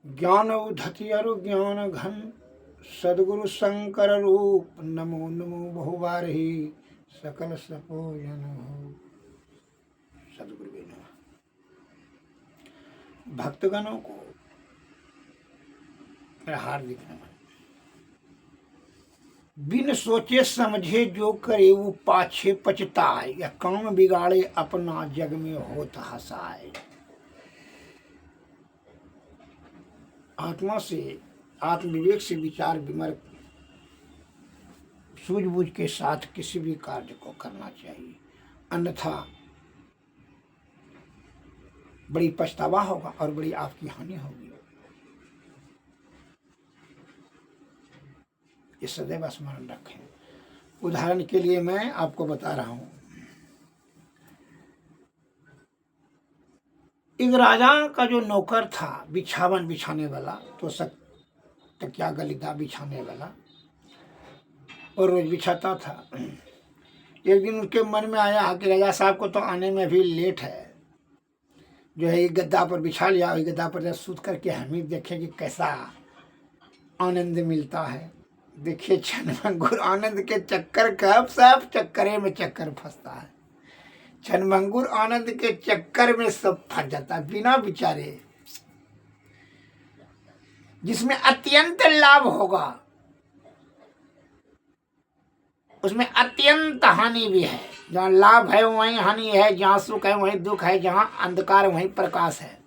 ज्ञान उधति अरु ज्ञान घन सदगुरु शंकर रूप नमो नमो बहुबारही सकल सपोजन हो। सदगुरु भी नमः। भक्तगणों को मेरा हार्दिक नमन। बिन सोचे समझे जो करे वो पाछे पछताए, या काम बिगाड़े अपना जग में होत हसाए। आत्मा से आत्मविवेक से विचार विमर्श सूझबूझ के साथ किसी भी कार्य को करना चाहिए, अन्यथा बड़ी पछतावा होगा और बड़ी आपकी हानि होगी। ये सदैव स्मरण रखें। उदाहरण के लिए मैं आपको बता रहा हूं, एक राजा का जो नौकर था बिछावन बिछाने वाला, तो तकिया गलीदा बिछाने वाला, और रोज बिछाता था। एक दिन उनके मन में आया कि राजा साहब को तो आने में अभी लेट है, जो है एक गद्दा पर बिछा लिया, एक गद्दा पर सूत करके हम ही देखें कि कैसा आनंद मिलता है। देखिए क्षणभंगुर आनंद के चक्कर कब सब चक्करे में चक्कर फंसता है। क्षणभंगुर आनंद के चक्कर में सब फंस जाता है बिना विचारे। जिसमें अत्यंत लाभ होगा उसमें अत्यंत हानि भी है। जहाँ लाभ है वहीं हानि है, जहाँ सुख है वहीं दुख है, जहाँ अंधकार वहीं प्रकाश है।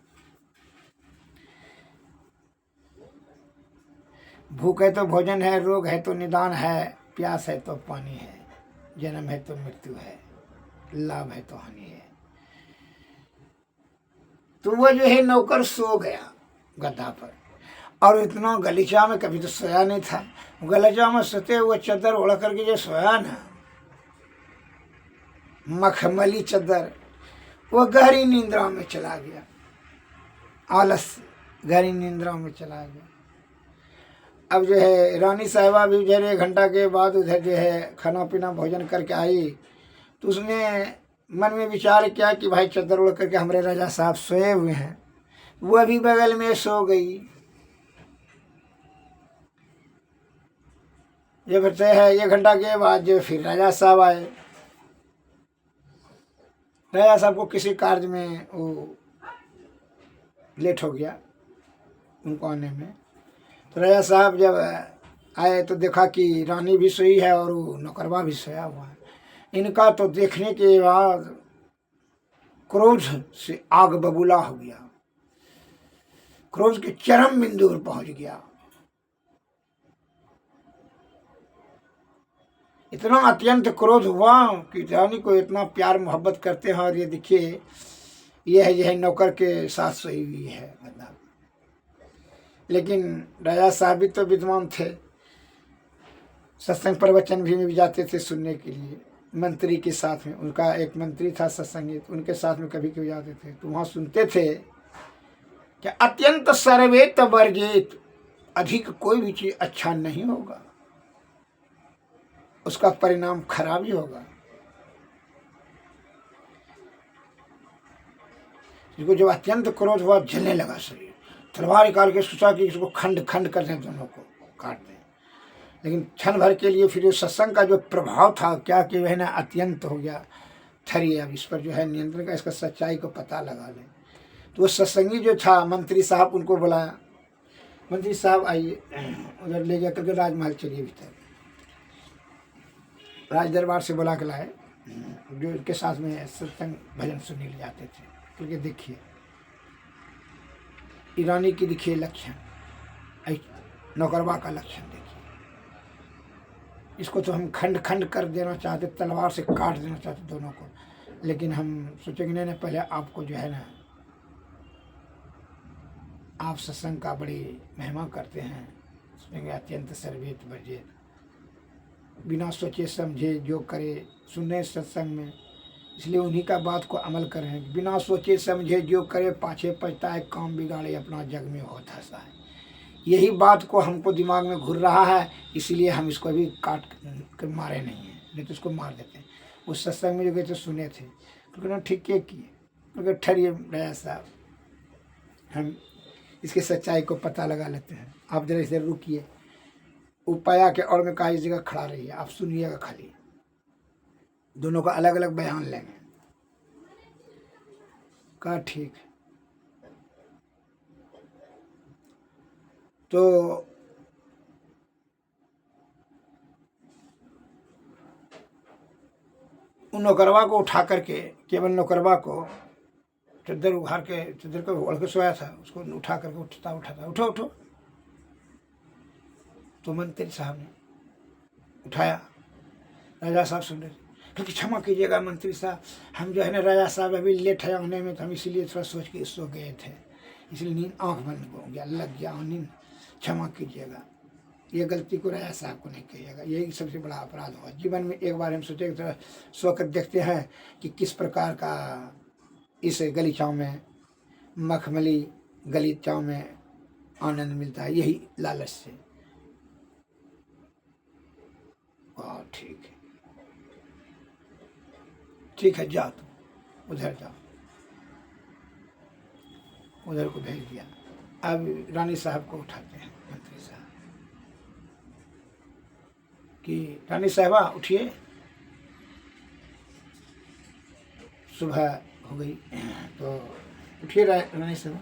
भूख है तो भोजन है, रोग है तो निदान है, प्यास है तो पानी है, जन्म है तो मृत्यु है, लाभ है तो हानि है। तो वह जो है नौकर सो गया गद्दा पर, और इतना गलीचा में कभी तो सोया नहीं था। गलीचा में सोते हुए चादर ओढ़ करके जो सोया ना, मखमली चादर, वह गहरी निंद्रा में चला गया। आलस गहरी निंद्रा में चला गया। अब जो है रानी साहिबा भी जो है 1 घंटा के बाद उधर जो है खाना पीना भोजन करके आई, तो उसने मन में विचार किया कि भाई चादर ओढ़ करके हमारे राजा साहब सोए हुए हैं, वह भी बगल में सो गई। जब है 1 घंटा के बाद जो फिर राजा साहब आए। राजा साहब को किसी कार्य में वो लेट हो गया उनको आने में। तो राजा साहब जब आए तो देखा कि रानी भी सोई है और वो नौकरवा भी सोया हुआ है। इनका तो देखने के बाद क्रोध से आग बबूला हो गया, क्रोध के चरम बिंदु पर पहुंच गया। इतना अत्यंत क्रोध हुआ कि रानी को इतना प्यार मोहब्बत करते हैं, और ये देखिए यह नौकर के साथ सोई हुई है। लेकिन राजा साहब भी तो विद्वान थे, सत्संग प्रवचन भी जाते थे सुनने के लिए। मंत्री के साथ में, उनका एक मंत्री था सत्संगी, उनके साथ में कभी कभी जाते थे, तो वहाँ सुनते थे कि अत्यंत सर्वेत वर्जित, अधिक कोई भी चीज अच्छा नहीं होगा, उसका परिणाम खराब ही होगा। इसको जब अत्यंत क्रोध हुआ, जलने लगा शरीर, तलवार निकाल के सोचा कि इसको खंड खंड कर दें, दोनों को काट दें। लेकिन क्षण भर के लिए फिर जो सत्संग का जो प्रभाव था क्या कि वह ना अत्यंत हो गया। ठहरिए, अब इस पर जो है नियंत्रण का, इसका सच्चाई को पता लगा लें। तो वो सत्संगी जो था मंत्री साहब, उनको बुलाया, मंत्री साहब आइए, उधर ले जा करके राजमहल चलिए भीतर। राज दरबार से बुला के लाए, जो इनके साथ में सत्संग भजन सुनने ले जाते थे। क्योंकि देखिए ईरानी की देखिए लक्षण, नौकरवा का लक्षण देखिए। इसको तो हम खंड खंड कर देना चाहते, तलवार से काट देना चाहते दोनों को, लेकिन हम सोचेंगे नहीं, पहले आपको जो है ना, आप सत्संग का बड़ी महिमा करते हैं, सोचेंगे अत्यंत सर्वेत वर्जित, बिना सोचे समझे जो करे सुने सत्संग में, इसलिए उन्हीं का बात को अमल करें। बिना सोचे समझे जो करे पाछे पछताए, काम बिगाड़े अपना जग में होत हसाए। यही बात को हमको दिमाग में घुर रहा है, इसलिए हम इसको भी काट कर मारे नहीं हैं, नहीं तो इसको मार देते हैं। उस सत्संग में जो गए थे सुने थे, तो कहना ठीक किए, क्योंकि ठहरिए राजा साहब, हम इसकी सच्चाई को पता लगा लेते हैं। आप जरा इधर रुकिए, उपाया के और में कहा इस जगह खड़ा रहिए, आप सुनिएगा खाली, दोनों का अलग अलग बयान लेंगे। कहा ठीक है। तो उन नौकरवा को उठा करके, केवल नौकरवा को चद्दर उघार के, चद्दर को ओढ़ के सोया था, उसको उठा करके उठता उठो उठो। तो मंत्री साहब ने उठाया। राजा साहब सुन रहे थे, क्षमा कीजिएगा मंत्री साहब, हम जो है ना राजा साहब अभी लेट है आने में, तो हम इसीलिए थोड़ा सोच के सो गए थे, इसलिए नींद आँख बंद हो गया, लग गया नींद, क्षमा कीजिएगा। ये गलती को राजा साहब को नहीं कहिएगा, यही सबसे बड़ा अपराध हुआ जीवन में। एक बार हम सोचे थोड़ा सो कर देखते हैं कि किस प्रकार का इस गलीचाओं में, मखमली गलीचाओं में आनंद मिलता है, यही लालच से। वाह ठीक है, जाओ तुम उधर जाओ। उधर को भेज दिया। अब रानी साहब को उठाते हैं मंत्री साहब कि रानी साहबा उठिए, सुबह हो गई। तो उठिए रानी साहबा।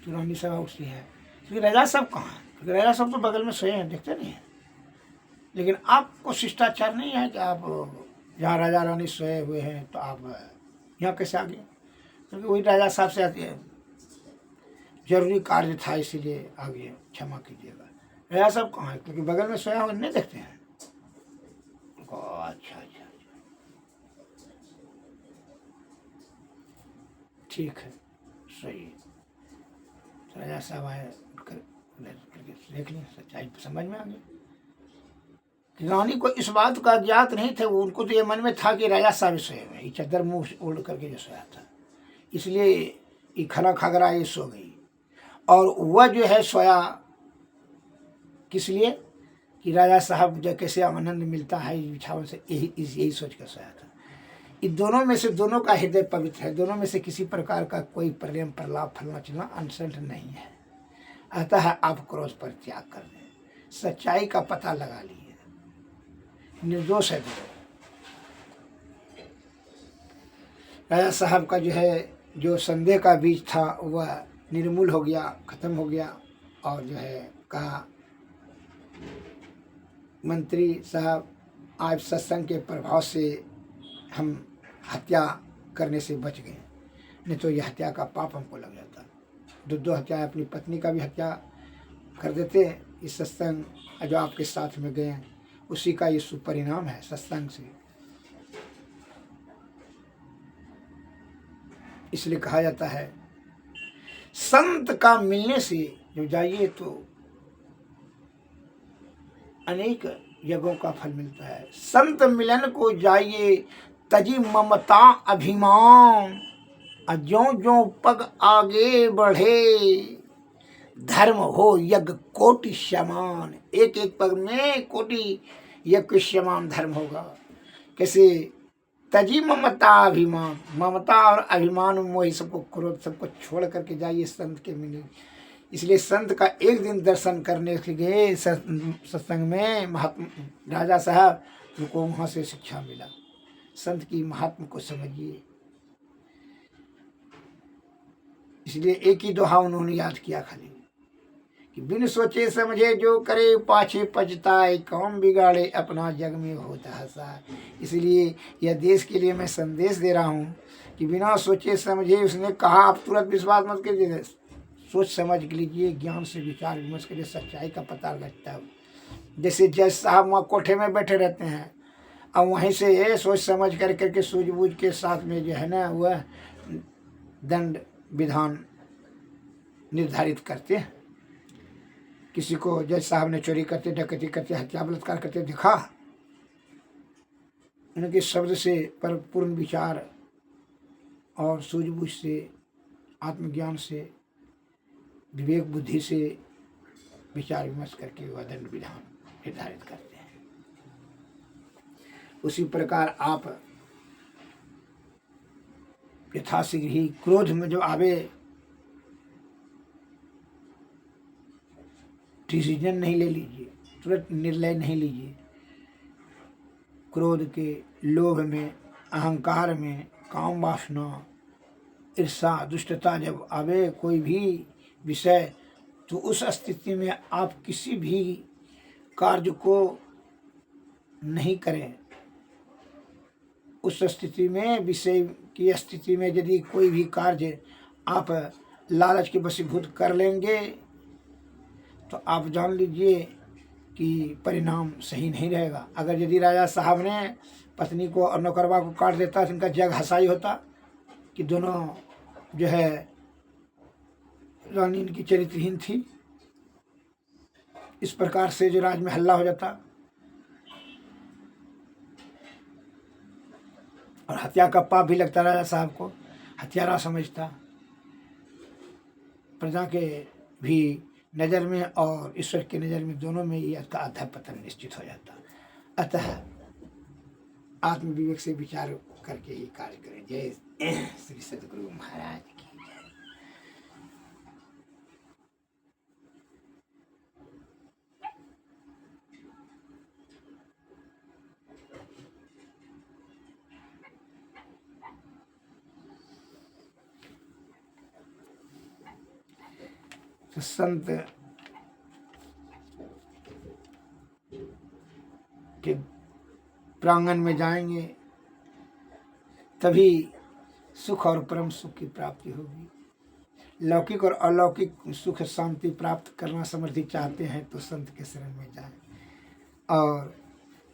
तो रानी साहबा उठती है, क्योंकि राजा साहब कहाँ हैं? क्योंकि राजा साहब तो बगल में सोए हैं, देखते नहीं हैं। लेकिन आपको शिष्टाचार नहीं है कि आप जहाँ राजा रानी सोए हुए हैं तो आप यहाँ कैसे आ गए? क्योंकि वही राजा साहब से आती है, जरूरी कार्य था इसीलिए आ गए, क्षमा कीजिएगा। राजा साहब कहाँ है? क्योंकि बगल में सोया हुआ नहीं देखते हैं। अच्छा, ठीक है, सही है। तो राजा साहब आए, उठकर देख लें, सच्चाई समझ में आ गई। रानी को इस बात का ज्ञात नहीं थे, उनको तो ये मन में था कि राजा साहब सोए हुए, ये चद्दर मुंह ओढ़ करके जो सोया था, इसलिए ये खला खगरा ये सो गई। और वह जो है सोया किस लिए कि राजा साहब जो कैसे आनंद मिलता है इस बिछावन से, यही सोच कर सोया था। इन दोनों में से दोनों का हृदय पवित्र है, दोनों में से किसी प्रकार का कोई प्रेम प्रलाप फलना चलना अनसंट नहीं है। अतः आप क्रोध पर त्याग कर दें, सच्चाई का पता लगा लीजिए, निर्दोष है। राजा साहब का जो है जो संदेह का बीज था वह निर्मूल हो गया, खत्म हो गया। और जो है कहा, मंत्री साहब आज सत्संग के प्रभाव से हम हत्या करने से बच गए, नहीं तो यह हत्या का पाप हमको लग जाता। दो हत्या, अपनी पत्नी का भी हत्या कर देते। इस सत्संग जो आपके साथ में गए उसी का ये सुपरिणाम है सत्संग से। इसलिए कहा जाता है संत का मिलने से जब जाइए तो अनेक यज्ञों का फल मिलता है। संत मिलन को जाइए तजी ममता अभिमान, ज्यों ज्यों पग आगे बढ़े धर्म हो यज्ञ कोटि समान। एक एक पग में कोटि यज्ञ के समान धर्म होगा। कैसे? तजी ममता अभिमान, ममता और अभिमान मोह सबको, क्रोध सबको छोड़ करके जाइए संत के मिले। इसलिए संत का एक दिन दर्शन करने के लिए सत्संग में महात्मा राजा साहब उनको वहाँ से शिक्षा मिला। संत की महात्मा को समझिए। इसलिए एक ही दोहा उन्होंने याद किया खाली कि बिन सोचे समझे जो करे पाछे पछताए, कौन बिगाड़े अपना जग में होता हंसा। इसलिए यह देश के लिए मैं संदेश दे रहा हूँ कि बिना सोचे समझे, उसने कहा आप तुरंत विश्वास मत कीजिए, सोच समझ लीजिए, ज्ञान से विचार विमर्श करिए, सच्चाई का पता लगता है। जैसे जज साहब वहाँ कोठे में बैठे रहते हैं और वहीं से सोच समझ कर करके सूझबूझ के साथ में जो है ना वह दंड विधान निर्धारित करते हैं। किसी को जज साहब ने चोरी करते, डकैती करते, हत्या बलात्कार करते देखा, उनके शब्द से परिपूर्ण विचार और सूझबूझ से, आत्मज्ञान से, विवेक बुद्धि से विचार विमर्श करके वह दंड विधान निर्धारित करते हैं। उसी प्रकार आप यथाशीघ्र ही क्रोध में जो आवे डिसीजन नहीं ले लीजिए, तुरंत निर्णय नहीं लीजिए। क्रोध के, लोभ में, अहंकार में, काम वासना, ईर्षा, दुष्टता जब आवे कोई भी विषय, तो उस स्थिति में आप किसी भी कार्य को नहीं करें। उस स्थिति में, विषय की स्थिति में यदि कोई भी कार्य आप लालच के वशीभूत कर लेंगे तो आप जान लीजिए कि परिणाम सही नहीं रहेगा। अगर यदि राजा साहब ने पत्नी को और नौकरवा को काट देता तो इनका जग हंसाई होता कि दोनों जो है रानी इनकी चरित्रहीन थी। इस प्रकार से जो राज में हल्ला हो जाता और हत्या का पाप भी लगता राजा साहब को, हत्यारा समझता। प्रजा के भी नज़र में और ईश्वर की नज़र में, दोनों में ये अधः पतन निश्चित हो जाता। अतः आत्मविवेक से विचार करके ही कार्य करें। जय श्री सद्गुरु महाराज की। तो संत के प्रांगण में जाएंगे तभी सुख और परम सुख की प्राप्ति होगी। लौकिक और अलौकिक सुख शांति प्राप्त करना समृद्धि चाहते हैं तो संत के शरण में जाएं। और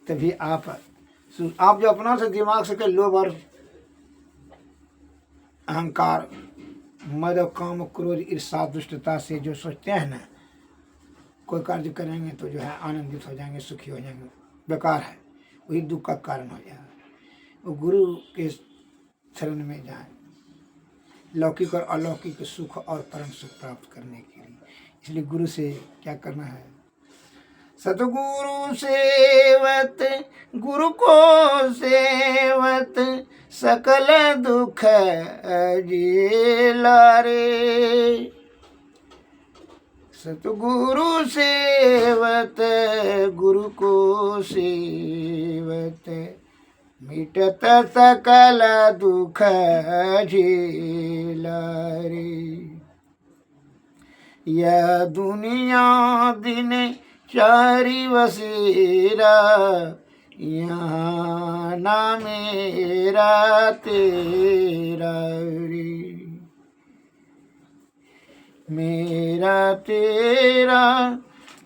तभी आप जो अपना से दिमाग से के लोभ और अहंकार, मद और काम, क्रोध, ईर्षा, दुष्टता से जो सोचते हैं ना कोई कार्य करेंगे तो जो है आनंदित हो जाएंगे, सुखी हो जाएंगे, बेकार है, वही दुख का कारण हो जाएगा। वो गुरु के शरण में जाएं लौकिक और अलौकिक सुख और परम सुख प्राप्त करने के लिए। इसलिए गुरु से क्या करना है? सतगुरु सेवत, गुरु को सेवत, सकल दुख जीला रे। सतगुरु सेवत, गुरु को सेवत, मिटत सकल दुख झेला रे। यह दुनिया दिन चारि बसेरा, यहाँ ना मेरा तेरा रे। मेरा तेरा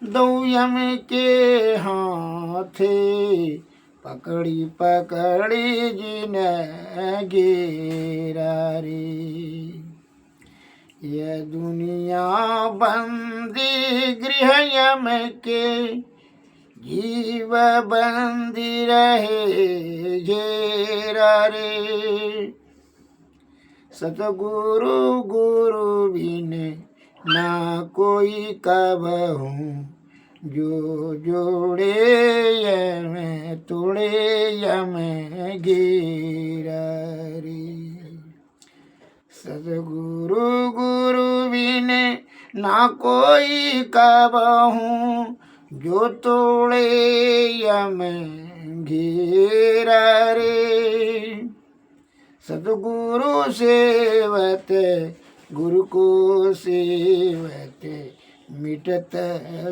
दो यम के हाथे, पकड़ी पकड़ी जिन घेरा रे। यह दुनिया बंदी गृह यम के, जीव बंदी रहे घेरा रे। सतगुरु गुरु बिन ना कोई कबहू, जो जोड़े यम तोड़े यम घेरा रे। सतगुरु गुरु बिन ना कोई कबहू, जो तोड़े यम घेरा रे। सतगुरु सेवत, गुरु को सेवत, मिटत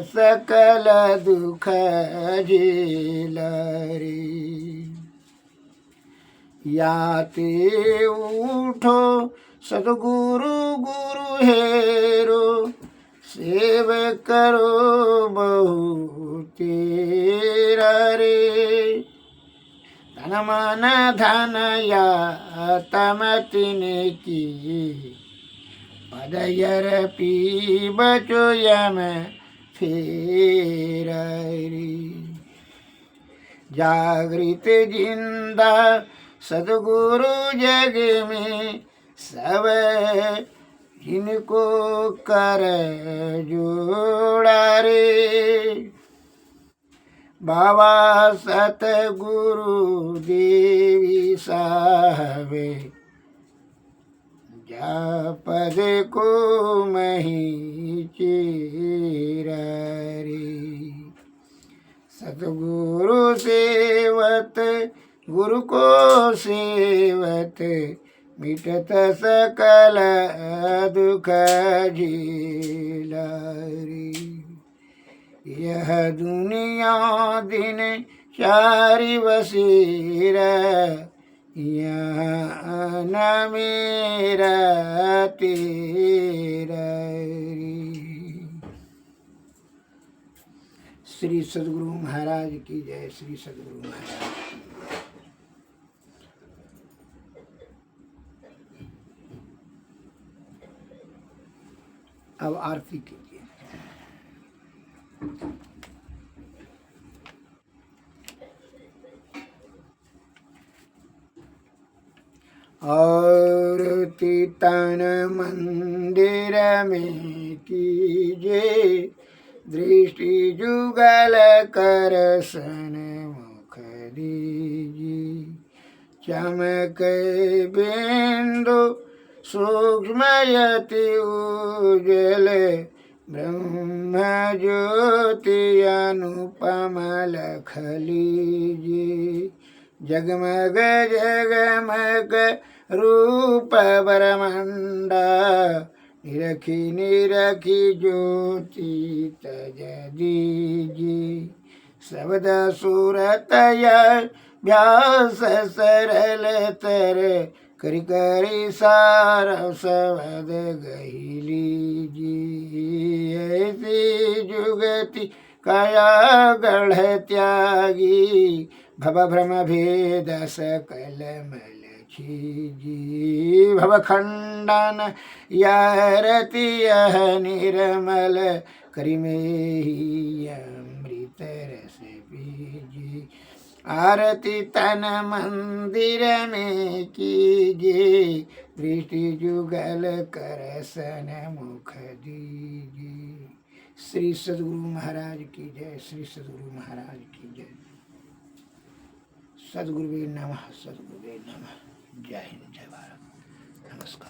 सकल दुख झेला रे। याते उठो सतगुरु गुरु हेरो, सेव करो बहु तेरा रे। तन मन धन या तम तिन की, पदयर पी बचो यम फेरा रे। जागृत जिंदा सद्गुरु जग में, सब जिनको कर जोड़ा रे। बाबा सतगुरु देवी साहब, पद को मही चीरा रे। सतगुरु सेवत गुरु को सेवत मिटत सकल दुख झेला रे। यह दुनिया दिन चारि बसेरा यहाँ न मेरा तेरा रे। श्री सद्गुरु महाराज की जय। श्री सद्गुरु महाराज। अब आरती कीजिए। और तन मंदिर में कीजिए दृष्टि जुगल कर सन मुख दीजिए। चमक बिंदु सूक्ष्म यति उज्जवल ब्रह्म ज्योति अनुपम लख लीजिए। जगमग जगमग रूप ब्रह्मांडा निरखी निरखी ज्योति तज दीजिए। शब्द सूरत व्यास सरल तर करि करि सार शब्द गही लीजिए। ऐसी जुगति काया गढ़ त्यागी भव भ्रम भेद सकल मल छीजी। भव खंडन यारति यह निर्मल करि मेहि अमृत रस पीजी। आरती तन मंदिर में कीजिए दृष्टि जुगल कर सन मुख दीजिए। श्री सद्गुरु महाराज की जय। श्री सद्गुरु महाराज की जय। सद्गुरुवे नमः। सद्गुरुवे नमः। जय हिंद, जय भारत। नमस्कार।